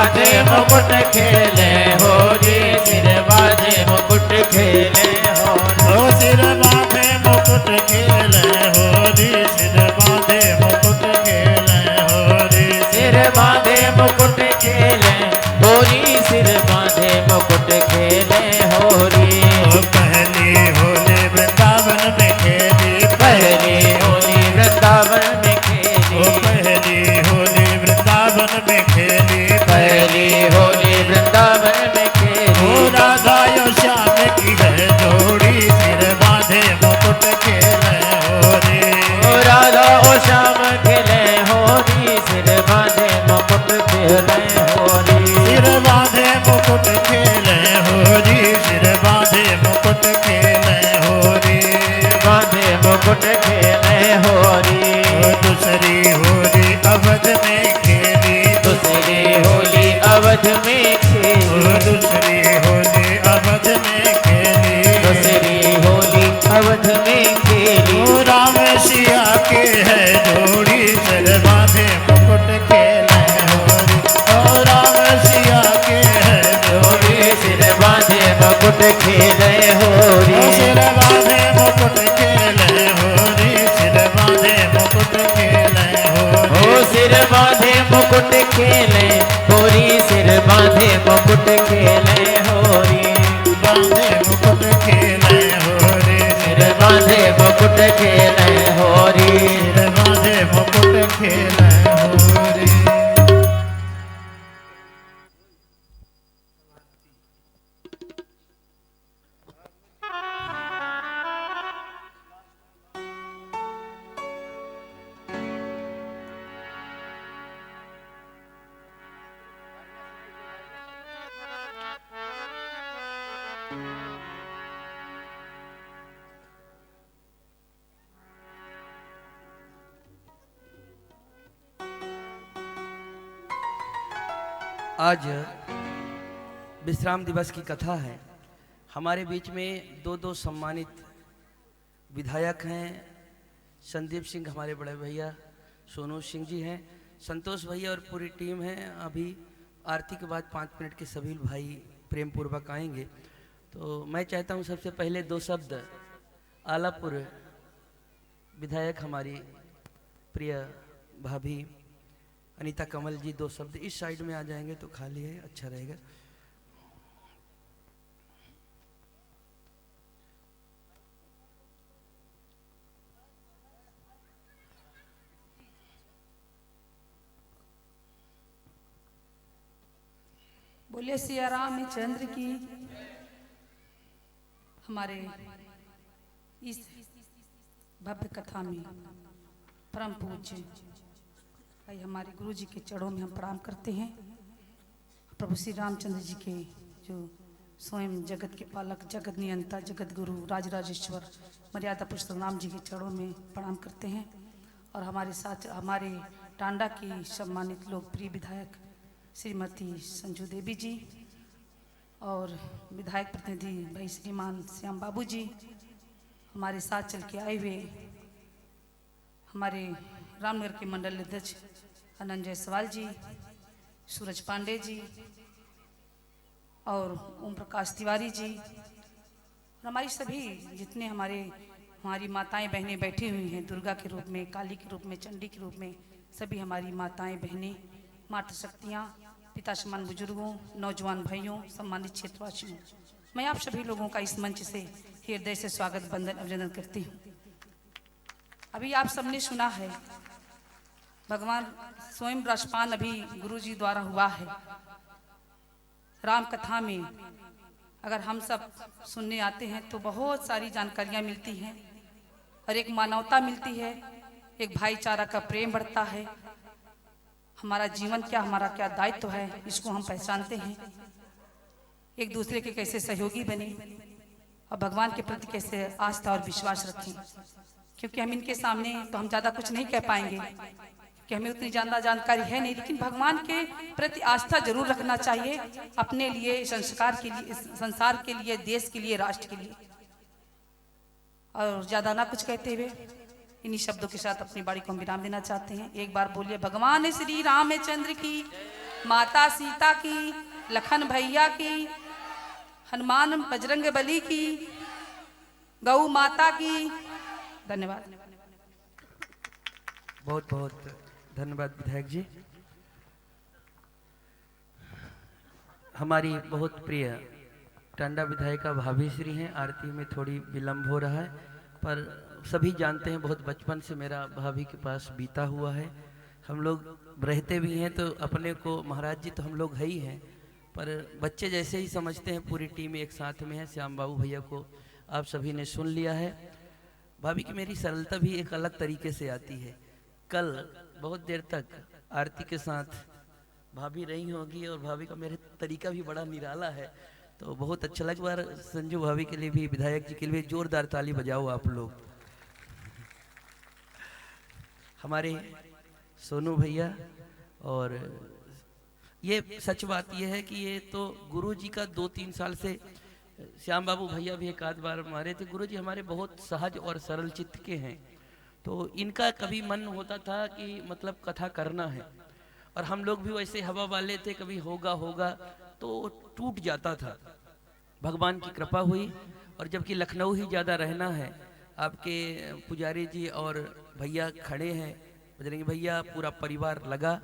बांधे मुकुट खेले होरी, सिर बांधे मुकुट खेले होरी। ओ सिर बांधे मुकुट खेले होरी, सिर बांधे मुकुट खेले होरी। सिर बांधे मुकुट खेले होरी, सिर बांधे मुकुट खेले होरी। ओ पहली होली वृंदावन में खेली, पहली होली वृंदावन में खेली। ओ पहली होली वृंदावन में खेली, पहली होली वृंदावन में खेली। ओ राधा और श्याम की है जोड़ी, सिर बांधे मुकुट खेले होरी। ओ राधा ओ श्याम खेले होरी, सिर बांधे मुकुट खेले होरी। सिर बांधे मुकुट खेले होरी, सिर बांधे मुकुट खेले होरी। बांधे मुकुट खेले होरी। ओ दूसरी होली अवध में खेली, दूसरी होली अवध में खेली। ओ दूसरी होली अवध में खेली। दूसरी होली अवध में खेली। ओ राम सिया के है जोड़ी, सिर बांधे मुकुट खेले होरी। ओ राम सिया के है जोड़ी, सिर बांधे मुकुट खेले होरी। ओ सिर बांधे मुकुट खेले होरी, सिर बांधे मुकुट खेले होरी। ओ सिर बांधे मुकुट खेले होरी, सिर बांधे मुकुट खेले होरी। बांधे मुकुट खेले होरी, सिर बांधे मुकुट खेले होरी। सिर बांधे मुकुट खेले होरी। आज विश्राम दिवस की कथा है। हमारे बीच में दो सम्मानित विधायक हैं। संदीप सिंह हमारे बड़े भैया, सोनू सिंह जी हैं, संतोष भैया और पूरी टीम है। अभी आरती के बाद 5 मिनट के सभी भाई प्रेम पूर्वक आएंगे। तो मैं चाहता हूं सबसे पहले 2 शब्द आलापुर विधायक हमारी प्रिय भाभी अनीता कमल जी 2 शब्द इस साइड में आ जाएंगे तो खाली है, अच्छा रहेगा। बोले सिया रामचंद्र की। हमारे इस भव्य कथा में परम पूज्य भाई हमारे गुरु जी के चरणों में हम प्रणाम करते हैं। प्रभु श्री रामचंद्र जी के जो स्वयं जगत के पालक, जगत नियंता, जगत गुरु, राजराजेश्वर मर्यादा पुरुषोत्तम राम जी के चरणों में प्रणाम करते हैं। और हमारे साथ हमारे टांडा की सम्मानित लोकप्रिय विधायक श्रीमती संजू देवी जी और विधायक प्रतिनिधि भाई श्रीमान श्याम बाबू जी, हमारे साथ चल के आए हुए हमारे रामनगर के मंडल अध्यक्ष अनंत जायसवाल जी, सूरज पांडे जी और ओम प्रकाश तिवारी जी और हमारी सभी जितने हमारी माताएं बहनें बैठी हुई हैं, दुर्गा के रूप में, काली के रूप में, चंडी के रूप में, सभी हमारी माताएं बहनें, मातृशक्तियाँ, पिता समान बुजुर्गों, नौजवान भाइयों, सम्मानित क्षेत्रवासियों, मैं आप सभी लोगों का इस मंच से हृदय से स्वागत वंदन अभिनंदन करती हूँ। अभी आप सबने सुना है भगवान स्वयं राजपान अभी गुरु जी द्वारा हुआ है। राम कथा में अगर हम सब सुनने आते हैं तो बहुत सारी जानकारियाँ मिलती हैं और एक मानवता मिलती है, एक भाईचारा का प्रेम बढ़ता है। हमारा जीवन क्या, हमारा क्या दायित्व है, इसको हम पहचानते हैं। एक दूसरे के कैसे सहयोगी बने और भगवान के प्रति कैसे आस्था और विश्वास रखें, क्योंकि हम इनके सामने तो हम ज़्यादा कुछ नहीं कह पाएंगे कि हमें उतनी ज़्यादा जानकारी है नहीं, लेकिन भगवान के प्रति आस्था जरूर रखना चाहिए, अपने लिए, संस्कार के लिए, संसार के लिए, देश के लिए, राष्ट्र के लिए। और ज़्यादा ना कुछ कहते हुए इन्हीं शब्दों के साथ अपनी बाड़ी को हम विराम देना चाहते हैं। एक बार बोलिए भगवान श्री रामचंद्र की। माता सीता की, लखन भैया की, हनुमान बजरंग बली की, गौ माता की। धन्यवाद। बहुत बहुत धन्यवाद विधायक जी। हमारी बहुत प्रिय टांडा विधायिका भाभी श्री हैं। आरती में थोड़ी विलंब हो रहा है, पर सभी जानते हैं बहुत बचपन से मेरा भाभी के पास बीता हुआ है। हम लोग रहते भी हैं तो अपने को महाराज जी तो हम लोग है ही हैं, पर बच्चे जैसे ही समझते हैं। पूरी टीम एक साथ में है। श्याम बाबू भैया को आप सभी ने सुन लिया है। भाभी की मेरी सरलता भी एक अलग तरीके से आती है। कल बहुत देर तक आरती के साथ भाभी रही होगी और भाभी का मेरे तरीका भी बड़ा निराला है, तो बहुत अच्छा लगा। बार संजू भाभी के लिए भी, विधायक जी के लिए भी जोरदार ताली बजाओ आप लोग। हमारे सोनू भैया, और ये सच बात ये है कि ये तो गुरु जी का 2-3 साल से, श्याम बाबू भैया भी एक आध बार मारे थे। गुरु जी हमारे बहुत सहज और सरल चित्त के हैं, तो इनका कभी मन होता था कि मतलब कथा करना है, और हम लोग भी वैसे हवा वाले थे, कभी होगा होगा तो टूट जाता था। भगवान की कृपा हुई, और जबकि लखनऊ ही ज़्यादा रहना है, आपके पुजारी जी और भैया खड़े हैं, बजरंगी भैया, पूरा परिवार लगा,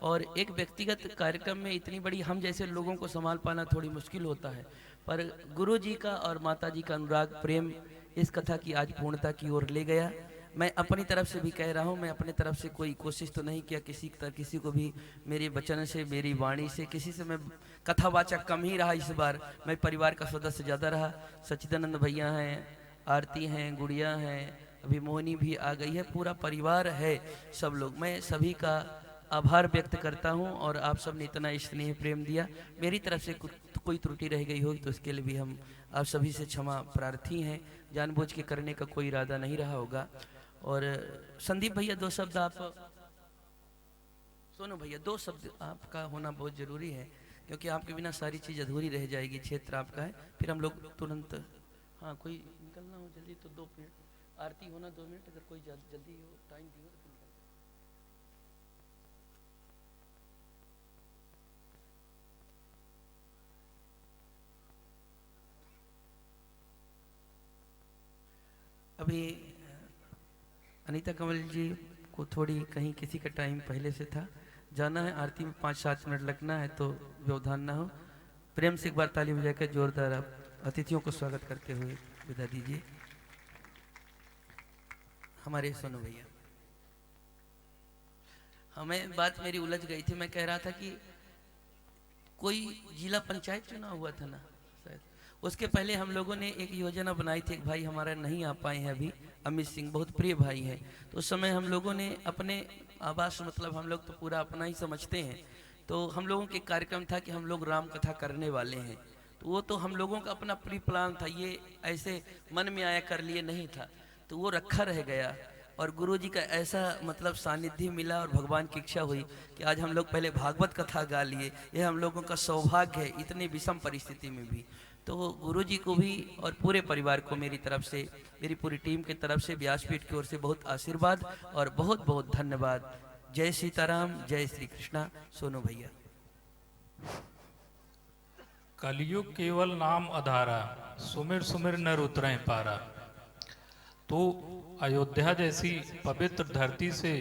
और एक व्यक्तिगत कार्यक्रम में इतनी बड़ी हम जैसे लोगों को संभाल पाना थोड़ी मुश्किल होता है, पर गुरु जी का और माता जी का अनुराग प्रेम इस कथा की आज पूर्णता की ओर ले गया। मैं अपनी तरफ से भी कह रहा हूँ, मैं अपनी तरफ से कोई कोशिश तो नहीं किया किसी को भी मेरे वचन से, मेरी वाणी से, किसी से मैं कथावाचक कम ही रहा। इस बार मैं परिवार का सदस्य ज़्यादा रहा। सच्चिदानंद भैया हैं, आरती हैं, गुड़िया हैं, अभी मोहिनी भी आ गई है, पूरा परिवार है, सब लोग। मैं सभी का आभार व्यक्त करता हूं, और आप सब ने इतना स्नेह प्रेम दिया। मेरी तरफ से कोई त्रुटि रह गई होगी तो उसके लिए भी हम आप सभी से क्षमा प्रार्थी हैं। जानबूझ के करने का कोई इरादा नहीं रहा होगा। और संदीप भैया 2 शब्द आप, सोनू भैया 2 शब्द आपका होना बहुत ज़रूरी है, क्योंकि आपके बिना सारी चीज़ अधूरी रह जाएगी। क्षेत्र आपका है, फिर हम लोग तुरंत, हाँ कोई निकलना हो जल्दी तो 2 मिनट, आरती होना 2 मिनट, अगर कोई जल्दी हो टाइम दियो तो निकल। अभी अनीता कंवल जी को थोड़ी कहीं किसी का टाइम पहले से था, जाना है, आरती में 5-7 मिनट लगना है, तो व्यवधान ना हो। प्रेम से एक बार ताली बजाकर जोरदार आप अतिथियों को स्वागत करते हुए विदा दीजिए। हमारे सोनू भैया, हमें बात मेरी उलझ गई थी। मैं कह रहा था कि कोई जिला पंचायत चुनाव हुआ था ना शायद, उसके पहले हम लोगों ने एक योजना बनाई थी। एक भाई हमारा नहीं आ पाए हैं अभी, अमित सिंह, बहुत प्रिय भाई हैं, तो उस समय हम लोगों ने अपने आवास, मतलब हम लोग तो पूरा अपना ही समझते हैं, तो हम लोगों के कार्यक्रम था कि हम लोग राम कथा करने वाले हैं। तो वो तो हम लोगों का अपना प्री प्लान था, ये ऐसे मन में आया कर लिए नहीं था, तो वो रखा रह गया। और गुरु जी का ऐसा मतलब सानिध्य मिला और भगवान की इच्छा हुई कि आज हम लोग पहले भागवत कथा गा लिए। यह हम लोगों का सौभाग्य है, इतनी विषम परिस्थिति में भी। तो गुरु जी को भी और पूरे परिवार को मेरी तरफ से, मेरी पूरी टीम की तरफ से, व्यासपीठ की ओर से बहुत आशीर्वाद और बहुत बहुत धन्यवाद। जय सीताराम, जय श्री कृष्णा। सोनू भैया। कलयुग केवल नाम आधारा, सुमिर सुमिर नर उतरें पारा। तो अयोध्या जैसी पवित्र धरती से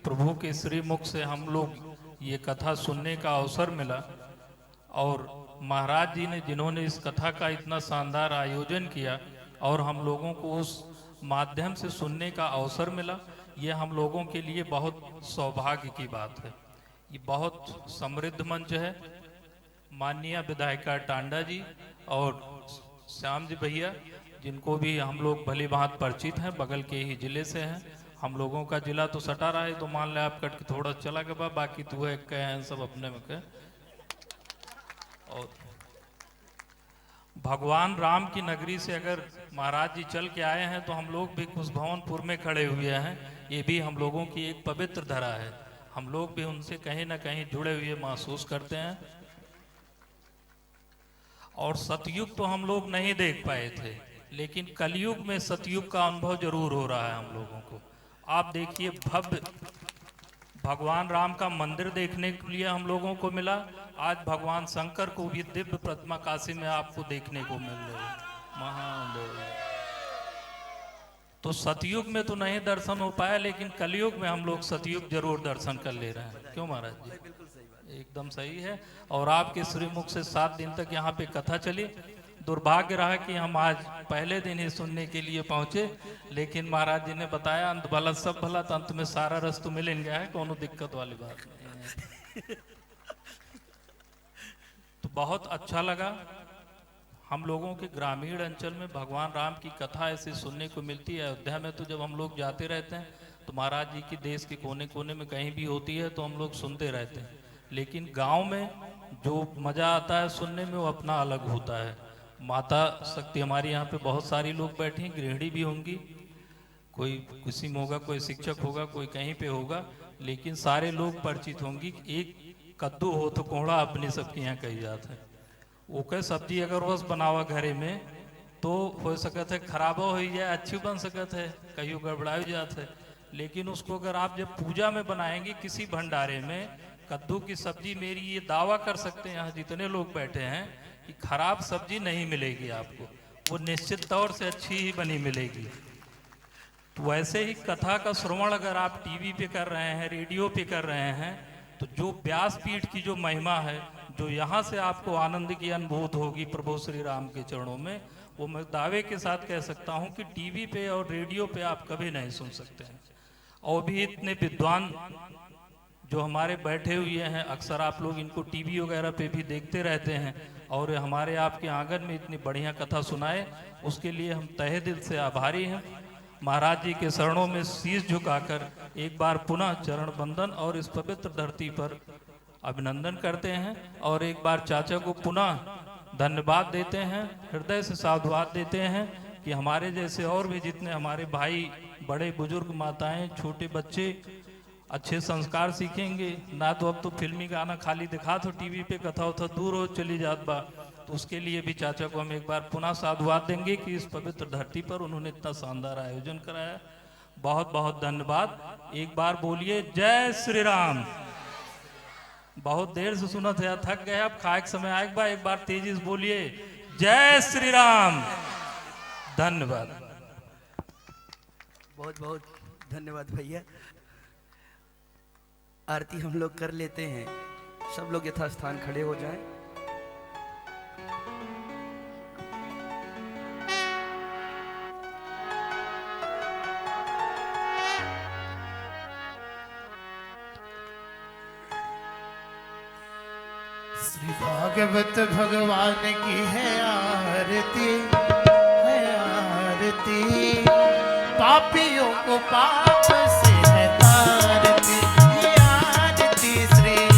प्रभु के श्रीमुख से हम लोग ये कथा सुनने का अवसर मिला, और महाराज जी ने जिन्होंने इस कथा का इतना शानदार आयोजन किया और हम लोगों को उस माध्यम से सुनने का अवसर मिला, ये हम लोगों के लिए बहुत सौभाग्य की बात है। ये बहुत समृद्ध मंच है। माननीय विधायिका टांडा जी और श्याम जी भैया, जिनको भी हम लोग भली भांति परिचित हैं, बगल के ही जिले से हैं। हम लोगों का जिला तो सटा रहा है, तो मान ले आप कट के थोड़ा चला गया, बाकी तो है कहे हैं सब अपने में कहे। और भगवान राम की नगरी से अगर महाराज जी चल के आए हैं, तो हम लोग भी कुछ भवनपुर में खड़े हुए हैं। ये भी हम लोगों की एक पवित्र धरा है, हम लोग भी उनसे कहीं ना कहीं जुड़े हुए महसूस करते हैं। और सतयुग तो हम लोग नहीं देख पाए थे, लेकिन कलयुग में सतयुग का अनुभव जरूर हो रहा है हम लोगों को। आप देखिए, भव्य भगवान राम का मंदिर देखने के लिए हम लोगों को मिला, आज भगवान शंकर को भी दिव्य प्रतिमा काशी में आपको देखने को मिल रही है। महादेव। तो सतयुग में तो नहीं दर्शन हो पाया, लेकिन कलयुग में हम लोग सतयुग जरूर दर्शन कर ले रहे हैं। क्यों महाराज जी? एकदम सही है। और आपके श्रीमुख से 7 दिन तक यहाँ पे कथा चली। दुर्भाग्य रहा कि हम आज पहले दिन ही सुनने के लिए पहुंचे, लेकिन महाराज जी ने बताया अंत भला सब भला, तो अंत में सारा रस तो मिल गया है, कोनो दिक्कत वाली बात नहीं है। तो बहुत अच्छा लगा। हम लोगों के ग्रामीण अंचल में भगवान राम की कथा ऐसी सुनने को मिलती है। अयोध्या में तो जब हम लोग जाते रहते हैं तो महाराज जी की देश के कोने कोने में कहीं भी होती है तो हम लोग सुनते रहते हैं, लेकिन गांव में जो मज़ा आता है सुनने में वो अपना अलग होता है। माता शक्ति हमारे यहाँ पे बहुत सारी लोग बैठे हैं, गृहिणी भी होंगी, कोई किसी में होगा, कोई शिक्षक होगा, कोई कहीं पे होगा, लेकिन सारे लोग परिचित होंगी। एक कद्दू हो तो कोहड़ा अपने सबके यहाँ कही जाता है। वो कह सब्जी अगर बस बनावा घरे में तो हो सकत है खराबो हो जाए, अच्छी बन सकत है, कहीं गड़बड़ा जाता है, लेकिन उसको अगर आप जब पूजा में बनाएंगे किसी भंडारे में कद्दू की सब्जी, मेरी ये दावा कर सकते हैं यहाँ जितने लोग बैठे हैं कि खराब सब्जी नहीं मिलेगी आपको, वो निश्चित तौर से अच्छी ही बनी मिलेगी। तो वैसे ही कथा का श्रवण अगर आप टीवी पे कर रहे हैं, रेडियो पे कर रहे हैं, तो जो व्यासपीठ की जो महिमा है, जो यहाँ से आपको आनंद की अनुभूत होगी प्रभु श्री राम के चरणों में, वो मैं दावे के साथ कह सकता हूँ कि टीवी पे और रेडियो पे आप कभी नहीं सुन सकते हैं। और भी इतने विद्वान जो हमारे बैठे हुए हैं, अक्सर आप लोग इनको टीवी वगैरह पे भी देखते रहते हैं, और हमारे आपके आंगन में इतनी बढ़िया कथा सुनाए, उसके लिए हम तहे दिल से आभारी हैं। महाराज जी के शरणों में शीश झुकाकर एक बार पुनः चरण बंदन और इस पवित्र धरती पर अभिनंदन करते हैं, और एक बार चाचा को पुनः धन्यवाद देते हैं, हृदय से साधुवाद देते हैं कि हमारे जैसे और भी जितने हमारे भाई, बड़े बुजुर्ग, माताएं, छोटे बच्चे अच्छे संस्कार सीखेंगे ना। तो अब तो फिल्मी गाना खाली दिखा तो टीवी पे कथा उथा दूर हो चली जात बा, तो उसके लिए भी चाचा को हम एक बार पुनः साधुवाद देंगे कि इस पवित्र धरती पर उन्होंने इतना शानदार आयोजन कराया। बहुत बहुत धन्यवाद। एक बार बोलिए जय श्री राम। बहुत देर से सुना था, थक गए, अब खाए के समय आएगा, एक बार तेजी से बोलिए जय श्री राम। धन्यवाद। बहुत बहुत धन्यवाद भैया। आरती हम लोग कर लेते हैं, सब लोग यथास्थान खड़े हो जाएं। श्री भागवत भगवान की है आरती, है आरती। पापियों को पाप से